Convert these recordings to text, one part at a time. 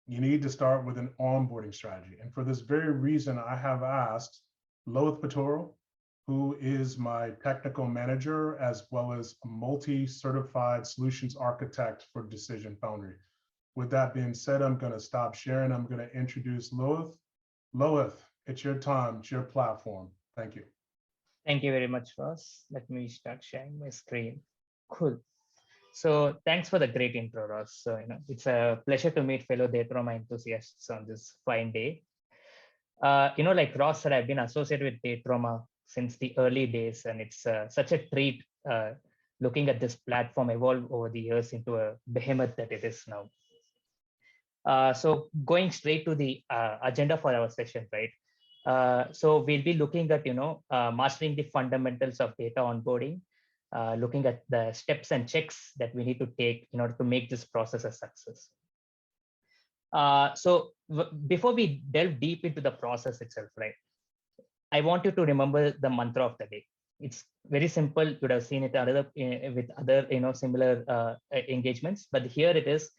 you need to start with an onboarding strategy. And for this very reason, I have asked Lohith Paturu, who is my technical manager, as well as a multi-certified solutions architect for Decision Foundry. With that being said, I'm going to stop sharing. I'm going to introduce Lohith. Lohith, it's your time. It's your platform. Thank you. Thank you very much, Ross. Let me start sharing my screen. Cool. So thanks for the great intro, Ross. So, it's a pleasure to meet fellow Datorama enthusiasts on this fine day. Like Ross said, I've been associated with Datorama since the early days, and it's such a treat looking at this platform evolve over the years into a behemoth that it is now. So going straight to the agenda for our session, right? So we'll be looking at, mastering the fundamentals of data onboarding, looking at the steps and checks that we need to take in order to make this process a success. So before we delve deep into the process itself, right, I want you to remember the mantra of the day. It's very simple. You would have seen it with other, similar engagements, but here it is: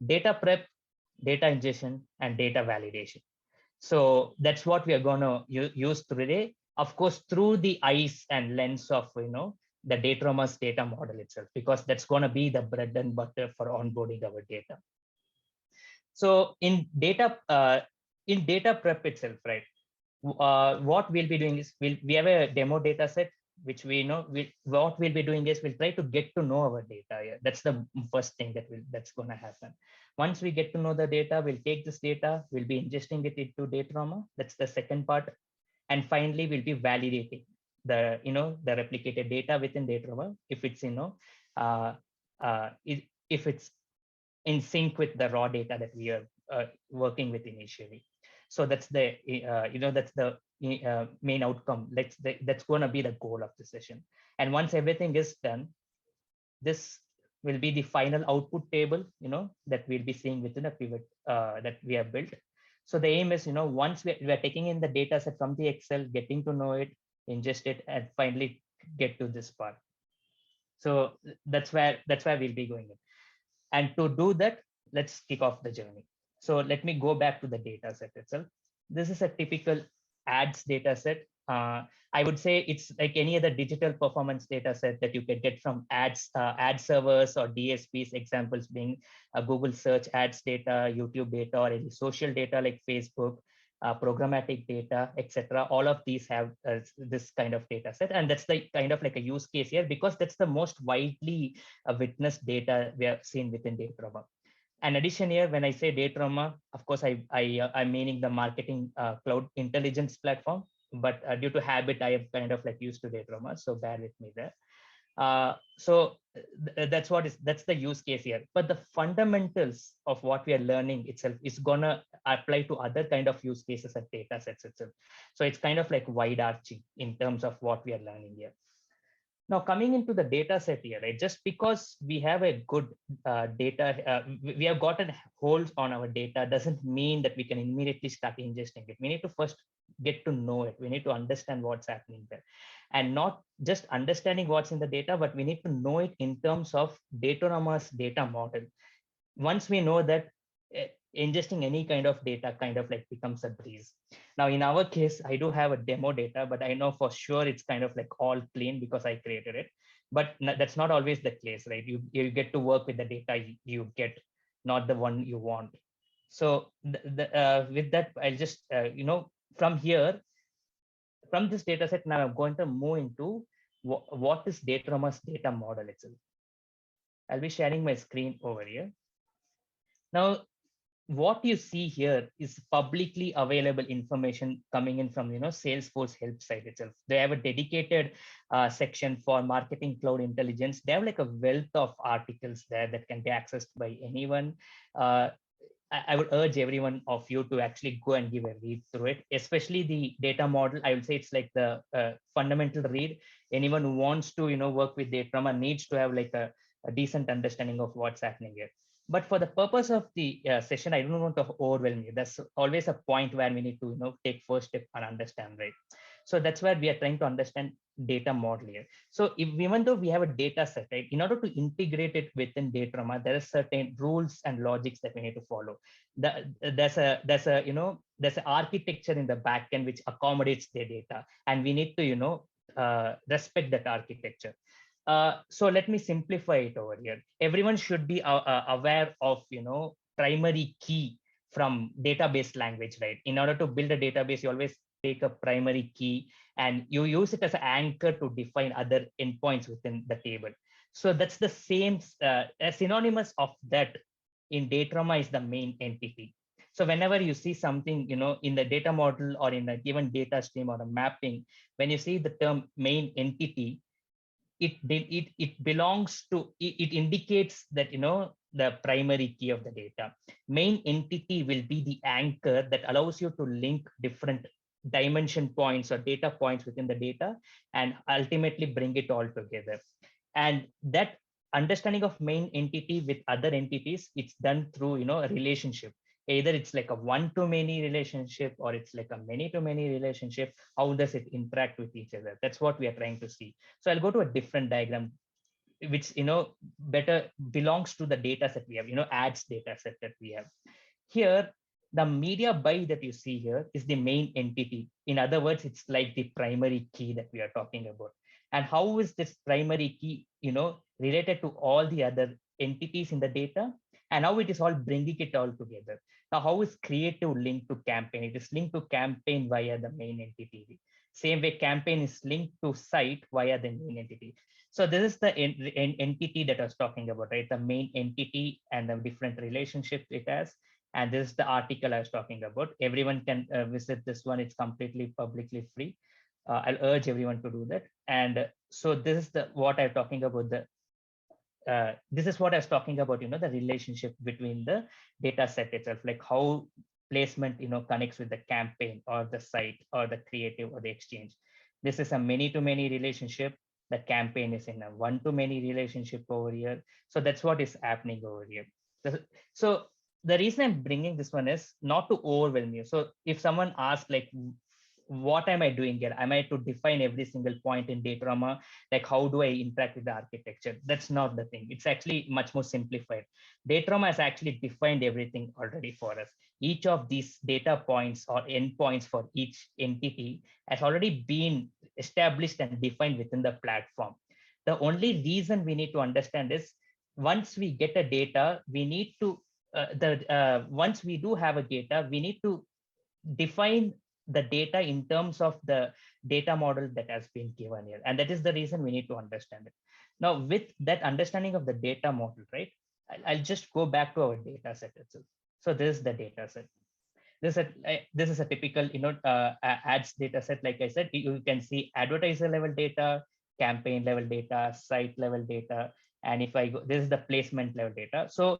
data prep, data ingestion, and data validation. So that's what we are going to use today, of course, through the eyes and lens of, the Datorama's data model itself, because that's going to be the bread and butter for onboarding our data. So in data prep itself, right, what we'll be doing is we have a demo data set, which what we'll be doing is we'll try to get to know our data. Yeah, that's the first thing that's going to happen. Once we get to know the data, we'll take this data, we'll be ingesting it into Datorama. That's the second part. And finally, we'll be validating the replicated data within Datorama if it's if it's in sync with the raw data that we are working with initially. So that's the that's the main outcome. That's going to be the goal of the session. And once everything is done, this will be the final output table, that we'll be seeing within a pivot that we have built. So the aim is, once we are taking in the data set from the Excel, getting to know it, ingest it, and finally get to this part. So that's where we'll be going in. And to do that, let's kick off the journey. So let me go back to the data set itself. This is a typical ads data set. I would say it's like any other digital performance data set that you can get from ads, ad servers or DSPs, examples being Google search ads data, YouTube data, or any social data like Facebook, programmatic data, etc. All of these have this kind of data set. And that's the kind of like a use case here, because that's the most widely witnessed data we have seen within Datorama. In addition here, when I say Datorama, of course, I'm meaning the marketing cloud intelligence platform, but due to habit, I have kind of like used to Datorama, so bear with me there. So that's the use case here. But the fundamentals of what we are learning itself is gonna apply to other kind of use cases and data sets itself. So it's kind of like wide arching in terms of what we are learning here. Now, coming into the data set here, right? Just because we have a good data, we have gotten holds on our data, doesn't mean that we can immediately start ingesting it. We need to first get to know it. We need to understand what's happening there, and not just understanding what's in the data, but we need to know it in terms of Datorama's data model. Once we know that, ingesting any kind of data kind of like becomes a breeze. Now, in our case, I do have a demo data, but I know for sure it's kind of like all clean because I created it. But that's not always the case, right? You get to work with the data you get, not the one you want. So with that, I'll just, from here, from this data set, now I'm going to move into what is Datorama's data model itself. I'll be sharing my screen over here. Now, what you see here is publicly available information coming in from Salesforce help site itself. They have a dedicated section for marketing cloud intelligence. They have like a wealth of articles there that can be accessed by anyone. I would urge everyone of you to actually go and give a read through it, especially the data model. I would say it's like the fundamental read. Anyone who wants to work with Datorama needs to have like a decent understanding of what's happening here. But for the purpose of the session, I don't want to overwhelm you. That's always a point where we need to take first step and understand, right? So that's where we are trying to understand data model here. So if, even though we have a data set, right, in order to integrate it within Datorama, there are certain rules and logics that we need to follow. There's an architecture in the backend which accommodates the data, and we need to respect that architecture. So let me simplify it over here. Everyone should be aware of primary key from database language, right? In order to build a database, you always take a primary key and you use it as an anchor to define other endpoints within the table. So that's the same synonymous of that in Datorama is the main entity. So whenever you see something, in the data model or in a given data stream or a mapping, when you see the term main entity, it belongs to, it indicates that the primary key of the data. Main entity will be the anchor that allows you to link different dimension points or data points within the data and ultimately bring it all together. And that understanding of main entity with other entities, it's done through a relationship. Either it's like a one-to-many relationship or it's like a many-to-many relationship. How does it interact with each other? That's what we are trying to see. So I'll go to a different diagram, which better belongs to the data set we have, ads data set that we have. Here, the media buy that you see here is the main entity. In other words, it's like the primary key that we are talking about. And how is this primary key, related to all the other entities in the data, and how it is all bringing it all together. Now, how is creative linked to campaign? It is linked to campaign via the main entity. Same way campaign is linked to site via the main entity. So this is the entity that I was talking about, right? The main entity and the different relationships it has. And this is the article I was talking about. Everyone can visit this one. It's completely publicly free. I'll urge everyone to do that. And so this is what I'm talking about. This is what I was talking about, the relationship between the data set itself, like how placement, connects with the campaign or the site or the creative or the exchange. This is a many-to-many relationship. The campaign is in a one-to-many relationship over here. So that's what is happening over here. So the reason I'm bringing this one is not to overwhelm you. So if someone asks like, what am I doing here? Am I to define every single point in Datorama? Like, how do I interact with the architecture? That's not the thing. It's actually much more simplified. Datorama has actually defined everything already for us. Each of these data points or endpoints for each entity has already been established and defined within the platform. The only reason we need to understand is once we get a data, we need to, once we do have a data, we need to define the data in terms of the data model that has been given here. And that is the reason we need to understand it. Now, with that understanding of the data model, right, I'll just go back to our data set itself. So this is the data set. This is a typical, ads data set. Like I said, you can see advertiser level data, campaign level data, site level data. And if I go, this is the placement level data. So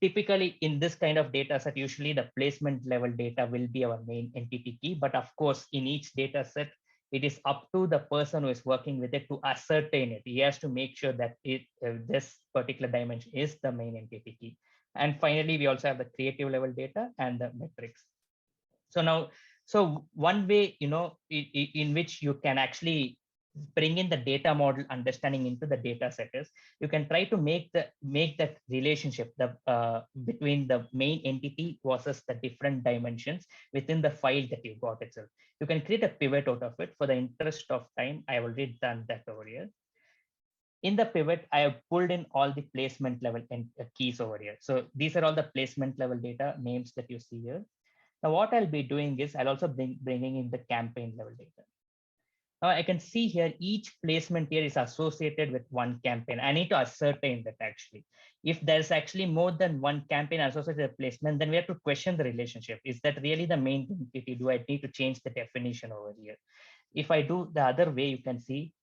typically in this kind of data set, usually the placement level data will be our main entity key. But of course, in each data set, it is up to the person who is working with it to ascertain it. He has to make sure that this particular dimension is the main entity key. And finally, we also have the creative level data and the metrics. So now, so one way, in which you can actually bring in the data model understanding into the data set is you can try to make that relationship between the main entity versus the different dimensions within the file that you got itself. You can create a pivot out of it. For the interest of time, I have already done that over here. In the pivot, I have pulled in all the placement level keys over here. So these are all the placement level data names that you see here. Now what I'll be doing is I'll also bringing in the campaign level data. Now I can see here each placement here is associated with one campaign. I need to ascertain that actually. If there's actually more than one campaign associated with placement, then we have to question the relationship. Is that really the main entity? Do I need to change the definition over here? If I do the other way, you can see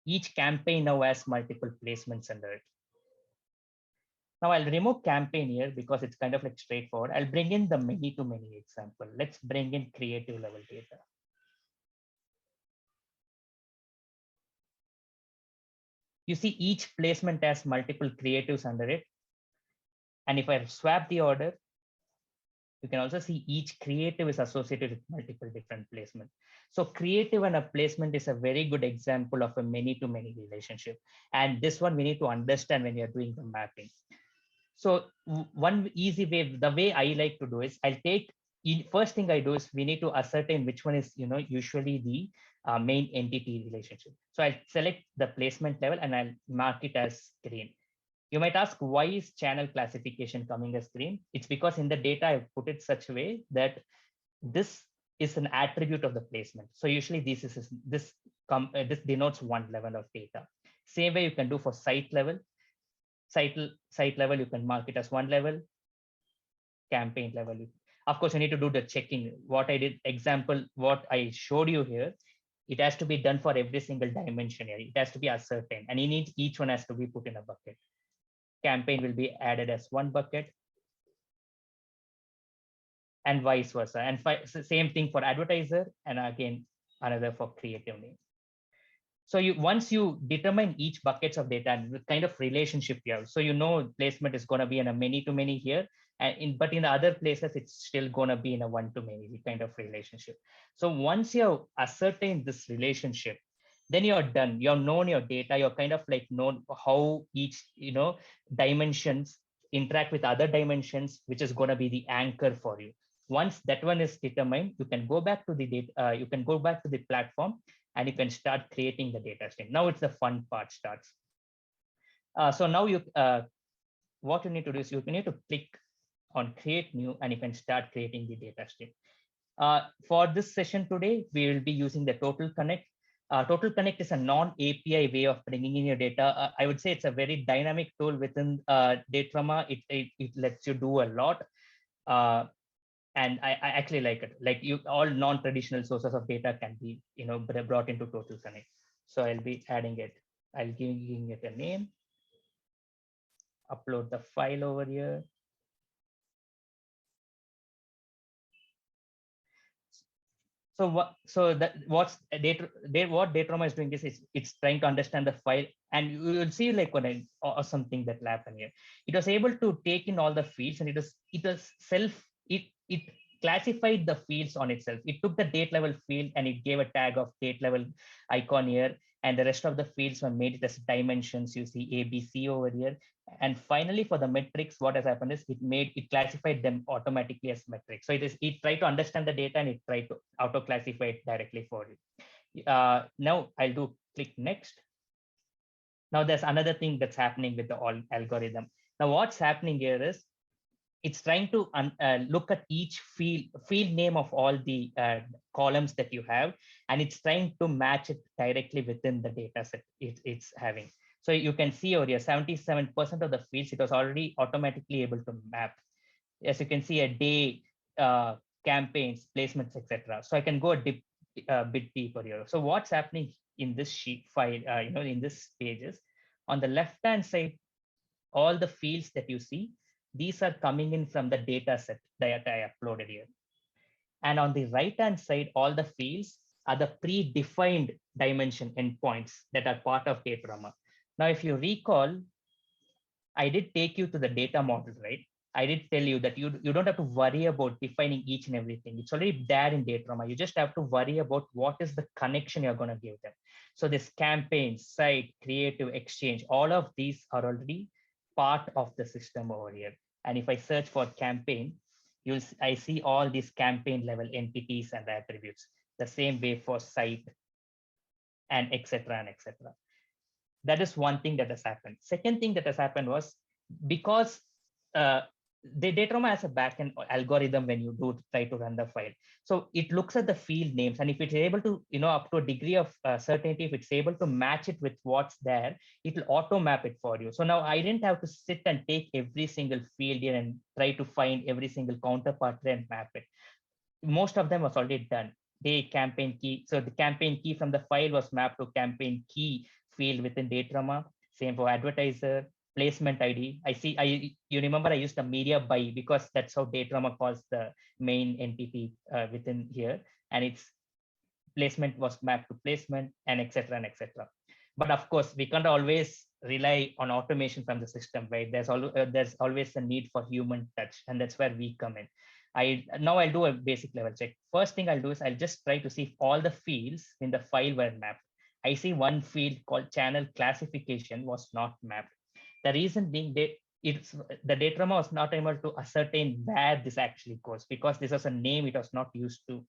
each campaign now has multiple placements under it. Now I'll remove campaign here because it's kind of like straightforward. I'll bring in the many-to-many example. Let's bring in creative level data. You see each placement has multiple creatives under it. And if I swap the order, You can also see each creative is associated with multiple different placements. So creative and a placement is a very good example of a many-to-many relationship. And this one we need to understand when you're doing the mapping. So one easy way, the way I like to do is I'll take, first thing I do is we need to ascertain which one is, usually the main entity relationship. So I'll select the placement level and I'll mark it as green. You might ask, why is channel classification coming as green? It's because in the data, I've put it such a way that this is an attribute of the placement. So usually this denotes one level of data. Same way you can do for site level. Site level, you can mark it as one level. Campaign level. Of course, you need to do the checking. What I did, example, what I showed you here, it has to be done for every single dimension here. It has to be ascertained, and each one has to be put in a bucket. Campaign will be added as one bucket, and vice versa. And same thing for advertiser, and again, another for creative name. So once you determine each buckets of data and the kind of relationship you have, so placement is going to be in a many-to-many here, but in the other places, it's still going to be in a one-to-many kind of relationship. So once you have ascertained this relationship, then you're done. You've known your data. You're kind of like known how each dimensions interact with other dimensions, which is going to be the anchor for you. Once that one is determined, you can go back to the data. You can go back to the platform, and you can start creating the data stream. Now it's the fun part starts. So now what you need to do is you need to click on create new, and you can start creating the data stream. For this session today, we will be using the TotalConnect. TotalConnect is a non-API way of bringing in your data. I would say it's a very dynamic tool within Datorama. It lets you do a lot. And I actually like it. Like all non-traditional sources of data can be, brought into TotalConnect. So I'll be adding it. I'll giving it a name. Upload the file over here. So what Datorama is doing is it's trying to understand the file, and you will see like when I or something that will happen here. It was able to take in all the fields, and it classified the fields on itself. It took the date level field and it gave a tag of date level icon here, and the rest of the fields were made it as dimensions. You see A, B, C over here. And finally, for the metrics, what has happened is it classified them automatically as metrics. So it tried to understand the data and it tried to auto classify it directly for you. Now I'll click next. Now there's another thing that's happening with the algorithm. Now what's happening here is it's trying to look at each field name of all the columns that you have, and it's trying to match it directly within the data set it's having. So you can see over here, 77% of the fields, it was already automatically able to map. As you can see, a day, campaigns, placements, etc. So I can go a bit deeper here. So what's happening in this sheet file, in this pages, on the left-hand side, all the fields that you see, these are coming in from the data set that I uploaded here. And on the right-hand side, all the fields are the predefined dimension endpoints that are part of Datorama. Now, if you recall, I did take you to the data model, right? I did tell you that you don't have to worry about defining each and everything. It's already there in Datorama. You just have to worry about what is the connection you're going to give them. So this campaign, site, creative, exchange, all of these are already part of the system over here. And if I search for campaign, I see all these campaign level entities and attributes. The same way for site, and etc. and etc. That is one thing that has happened. Second thing that has happened was because the Datorama has a backend algorithm when you try to run the file. So it looks at the field names, and if it's able to, up to a degree of certainty, if it's able to match it with what's there, it will auto map it for you. So now I didn't have to sit and take every single field here and try to find every single counterpart and map it. Most of them was already done. Day, campaign key. So the campaign key from the file was mapped to campaign key field within Datorama. Same for advertiser. Placement ID. You remember I used the media buy because that's how Datorama calls the main entity within here, and its placement was mapped to placement, and etc. and etc. But of course, we can't always rely on automation from the system, right? There's always a need for human touch, and that's where we come in. Now I'll do a basic level check. First thing I'll do is I'll just try to see if all the fields in the file were mapped. I see one field called channel classification was not mapped. The reason being that the Datorama was not able to ascertain where this actually goes, because this was a name it was not used to,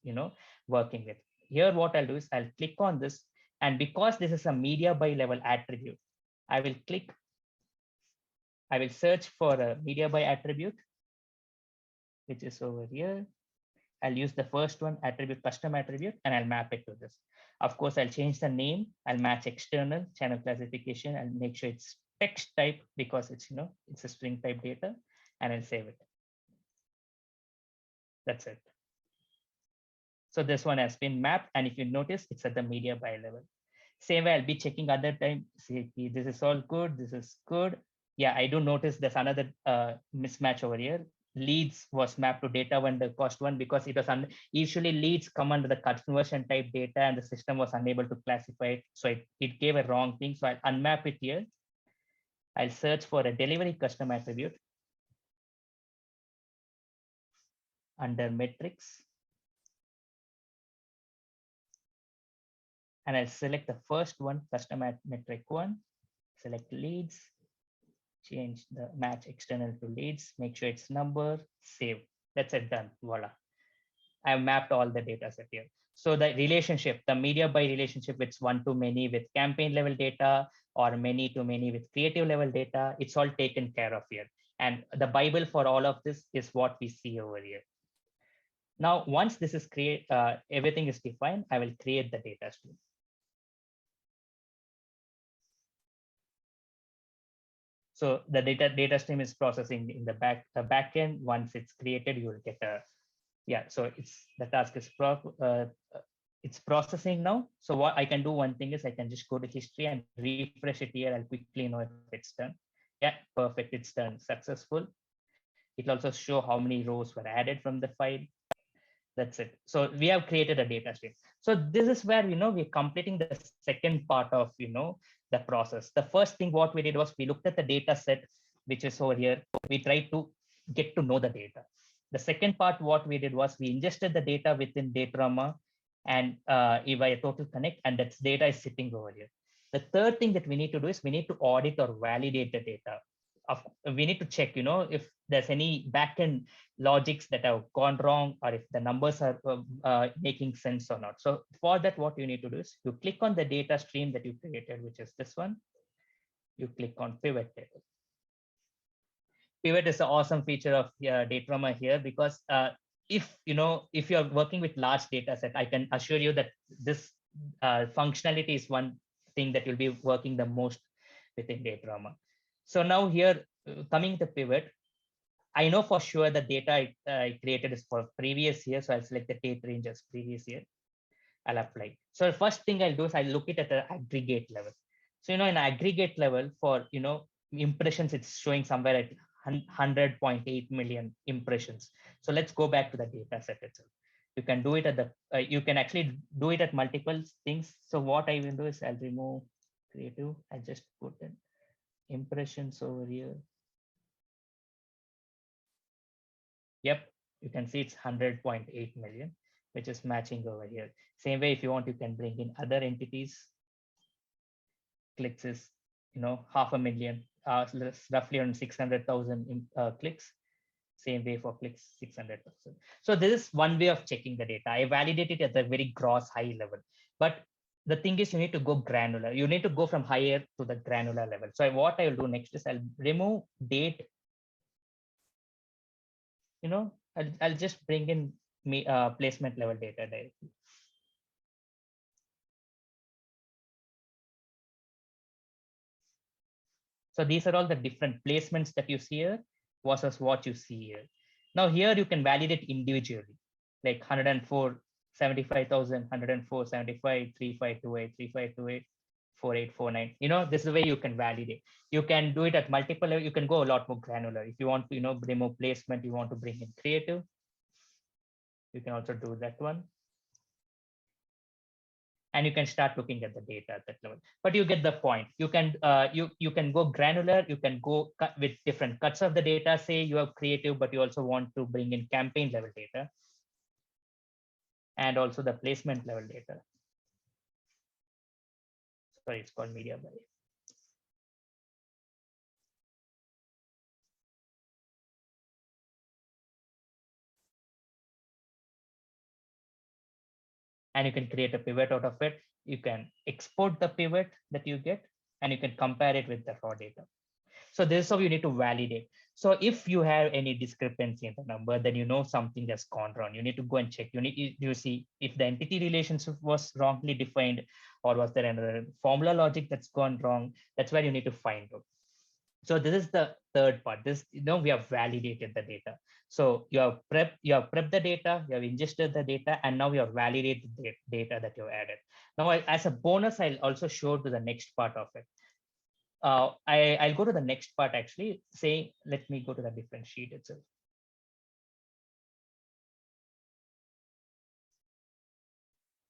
working with. Here, what I'll do is I'll click on this, and because this is a media by level attribute, I will search for a media by attribute, which is over here. I'll use the first one, attribute, custom attribute, and I'll map it to this. Of course, I'll change the name. I'll match external channel classification. I'll make sure it's text type because it's a string type data, and I'll save it. That's it. So this one has been mapped, and if you notice, it's at the media by level. Same way, I'll be checking other time. See, this is all good. This is good. Yeah, I do notice there's another mismatch over here. Leads was mapped to data vendor cost one because it was usually leads come under the conversion type data, and the system was unable to classify it. So it gave a wrong thing. So I'll unmap it here. I'll search for a delivery custom attribute under metrics. And I'll select the first one, custom metric one, select leads, change the match external to leads, make sure it's number, save. That's it, done, voila. I've mapped all the data set here. So the relationship, the media by relationship, it's one to many with campaign level data or many to many with creative level data, it's all taken care of here. And the Bible for all of this is what we see over here. Now, once this is everything is defined, I will create the data stream. So the data stream is processing in the back end. Once it's created, you will get so the task is it's processing now. So what I can do, one thing is I can just go to history and refresh it here. I'll quickly know if it's done. Yeah, perfect. It's done, successful. It'll also show how many rows were added from the file. That's it. So we have created a data stream. So this is where, we're completing the second part of, the process. The first thing what we did was we looked at the data set, which is over here. We tried to get to know the data. The second part, what we did was we ingested the data within Datorama and via TotalConnect, and that data is sitting over here. The third thing that we need to do is we need to audit or validate the data. We need to check, if there's any backend logics that have gone wrong, or if the numbers are making sense or not. So for that, what you need to do is you click on the data stream that you created, which is this one. You click on pivot table. Pivot is an awesome feature of Datorama here because if you're working with large data set, I can assure you that this functionality is one thing that you'll be working the most within Datorama. So now here, coming to pivot, I know for sure the data I created is for previous year. So I'll select the date range as previous year. I'll apply. So the first thing I'll do is I'll look at the aggregate level. So, in aggregate level for, impressions, it's showing somewhere at 100.8 million impressions. So let's go back to the data set itself. You can do it at you can actually do it at multiple things. So what I will do is I'll remove creative. I just put in impressions over here. Yep, you can see it's 100.8 million, which is matching over here. Same way, if you want, you can bring in other entities. Clicks is, 500,000, roughly on 600,000 clicks. Same way for clicks, 600,000. So this is one way of checking the data. I validate it at a very gross high level, but the thing is you need to go granular. You need to go from higher to the granular level. So what I will do next is I'll remove date. I'll just bring in placement level data directly. So these are all the different placements that you see here versus what you see here. Now here you can validate individually, like 104, 75,000, 104, 75, 3528, 3528, 4849. This is the way you can validate. You can do it at multiple levels. You can go a lot more granular. If you want to, remove placement, you want to bring in creative, you can also do that one. and you can start looking at the data at that level. But you get the point. You can you can go granular. You can go with different cuts of the data. Say you have creative, but you also want to bring in campaign level data and also the placement level data. Sorry, it's called media buy. And you can create a pivot out of it. You can export the pivot that you get, and you can compare it with the raw data. So this is how you need to validate. So if you have any discrepancy in the number, then you know something has gone wrong. You need to go and check. You see if the entity relationship was wrongly defined, or was there another formula logic that's gone wrong. That's where you need to find out. So this is the third part. This, we have validated the data. So you have prepped the data, you have ingested the data, and now you have validated the data that you have added. Now, as a bonus, I'll also show to the next part of it. I'll go to the next part actually, saying, let me go to the different sheet itself.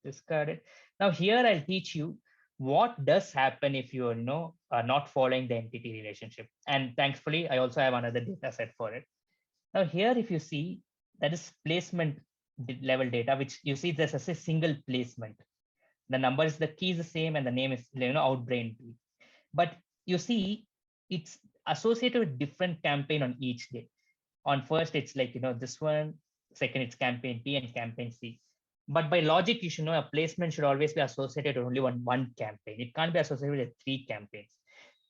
Discard it. Now here I'll teach you what does happen if you're not following the entity relationship. And thankfully, I also have another data set for it. Now here, if you see, that is placement level data, which you see there's a single placement. The number is, the key is the same, and the name is outbrain. But you see, it's associated with different campaign on each day. On first, it's like this one. Second, it's campaign B and campaign C. But by logic, you should know a placement should always be associated with only one campaign. It can't be associated with 3 campaigns.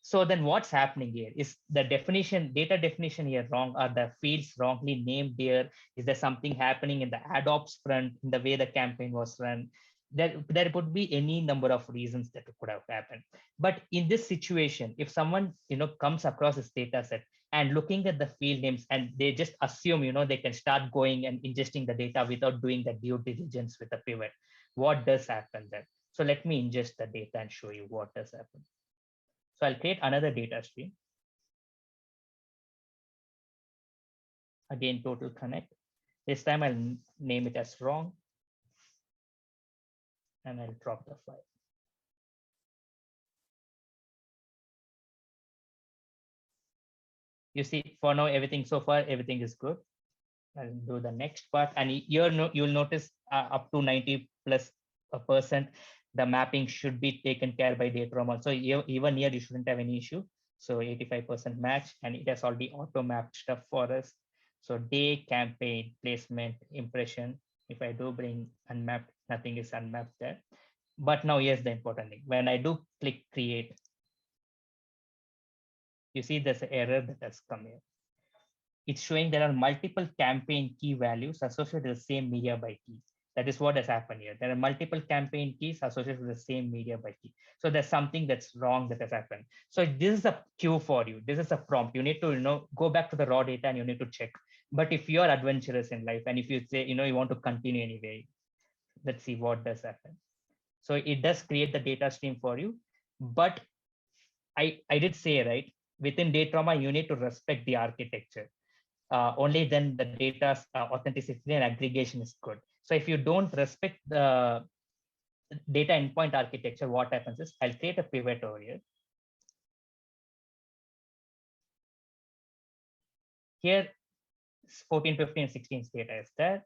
So then what's happening here is the data definition here wrong? Are the fields wrongly named here? Is there something happening in the ad ops front in the way the campaign was run? There would be any number of reasons that could have happened. But in this situation, if someone comes across this data set and looking at the field names, and they just assume they can start going and ingesting the data without doing the due diligence with the pivot, what does happen then? So let me ingest the data and show you what does happen. So I'll create another data stream. Again, TotalConnect. This time I'll name it as wrong, and I'll drop the file. You see, for now, everything so far, everything is good. I'll do the next part, and you'll notice up to 90+%, the mapping should be taken care by Datorama. So even here, you shouldn't have any issue. So 85% match, and it has already auto mapped stuff for us. So day, campaign, placement, impression. If I do bring unmapped, nothing is unmapped there. But now here's the important thing. When I do click create, you see there's an error that has come here. It's showing there are multiple campaign key values associated with the same media by key. That is what has happened here. There are multiple campaign keys associated with the same media by key. So there's something that's wrong that has happened. So this is a cue for you. This is a prompt. You need to go back to the raw data and you need to check. But if you're adventurous in life, and if you say you want to continue anyway, let's see what does happen. So it does create the data stream for you. But I did say, right, within Datorama, you need to respect the architecture. Only then the data's authenticity and aggregation is good. So if you don't respect the data endpoint architecture, what happens is I'll create a pivot over here. Here, 14, 15, 16 data is there.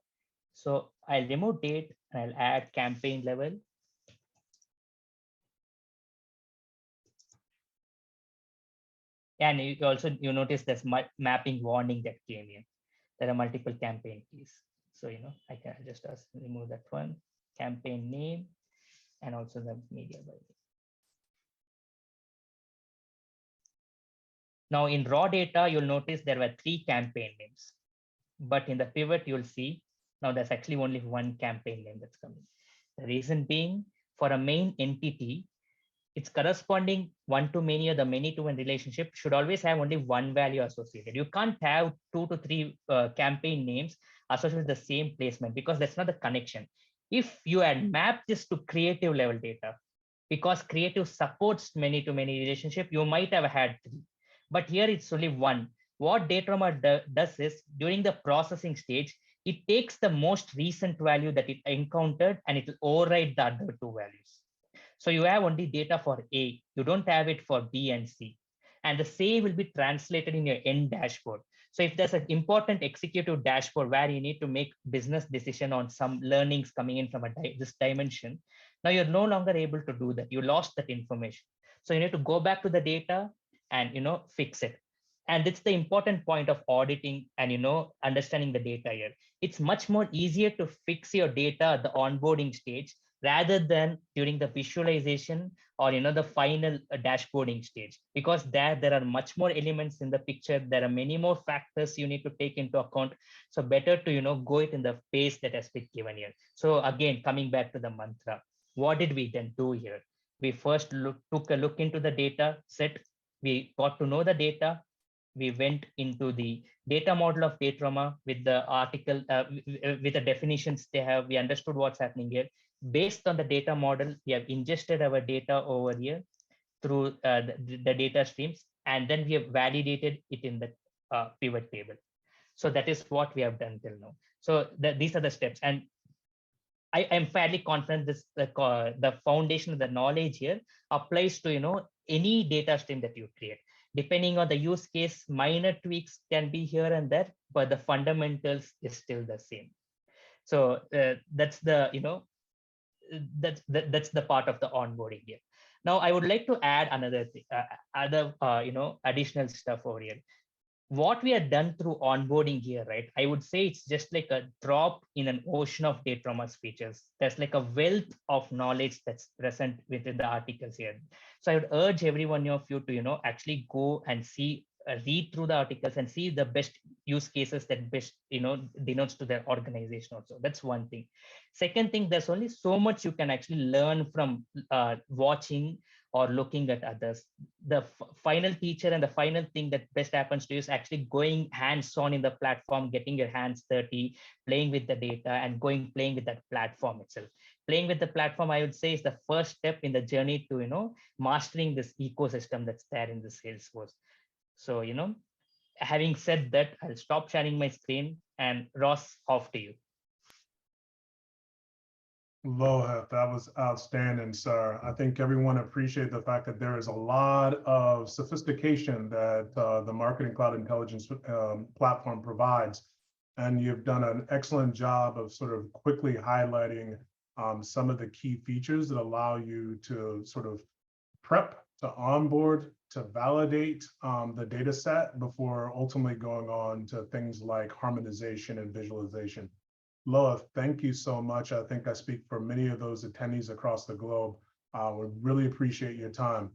So I'll remove date and I'll add campaign level. And you notice there's mapping warning that came in. There are multiple campaign keys. So, I can just remove that one, campaign name, and also the media by. Now in raw data, you'll notice there were 3 campaign names, but in the pivot, you'll see now there's actually only 1 campaign name that's coming. The reason being, for a main entity, its corresponding one-to-many or the many-to-one relationship should always have only 1 value associated. You can't have 2 to 3 campaign names associated with the same placement, because that's not the connection. If you had mapped this to creative level data, because creative supports many-to-many relationship, you might have had 3. But here it's only 1. What Datorama does is, during the processing stage, it takes the most recent value that it encountered and it will override the other 2 values. So you have only data for A, you don't have it for B and C. And the same will be translated in your end dashboard. So if there's an important executive dashboard where you need to make business decision on some learnings coming in from this dimension, now you're no longer able to do that. You lost that information. So you need to go back to the data and fix it. And it's the important point of auditing and understanding the data here. It's much more easier to fix your data at the onboarding stage rather than during the visualization or the final dashboarding stage, because there are much more elements in the picture. There are many more factors you need to take into account. So better to go it in the pace that has been given here. So again, coming back to the mantra, what did we then do here? We first took a look into the data set. We got to know the data. We went into the data model of Datorama with the article, with the definitions they have. We understood what's happening here. Based on the data model, we have ingested our data over here through the data streams, and then we have validated it in the pivot table. So that is what we have done till now. So these are the steps, and I am fairly confident this the foundation of the knowledge here applies to any data stream that you create. Depending on the use case, minor tweaks can be here and there, but the fundamentals is still the same. So that's the that's the part of the onboarding here. Now I would like to add another thing, additional stuff over here. What we have done through onboarding here, right? I would say it's just like a drop in an ocean of Datorama's features. There's like a wealth of knowledge that's present within the articles here. So I would urge every one of you to, actually go and see, read through the articles and see the best use cases that best, denotes to their organization also. That's one thing. Second thing, there's only so much you can actually learn from watching or looking at others. The final feature and the final thing that best happens to you is actually going hands-on in the platform, getting your hands dirty, playing with the data, and playing with that platform itself. Playing with the platform, I would say, is the first step in the journey to mastering this ecosystem that's there in the Salesforce. So having said that, I'll stop sharing my screen, and Ross, off to you. Lohith, that was outstanding, sir. I think everyone appreciated the fact that there is a lot of sophistication that the Marketing Cloud Intelligence platform provides. And you've done an excellent job of sort of quickly highlighting some of the key features that allow you to sort of prep, to onboard, to validate the data set before ultimately going on to things like harmonization and visualization. Lohith, thank you so much. I think I speak for many of those attendees across the globe. We really appreciate your time.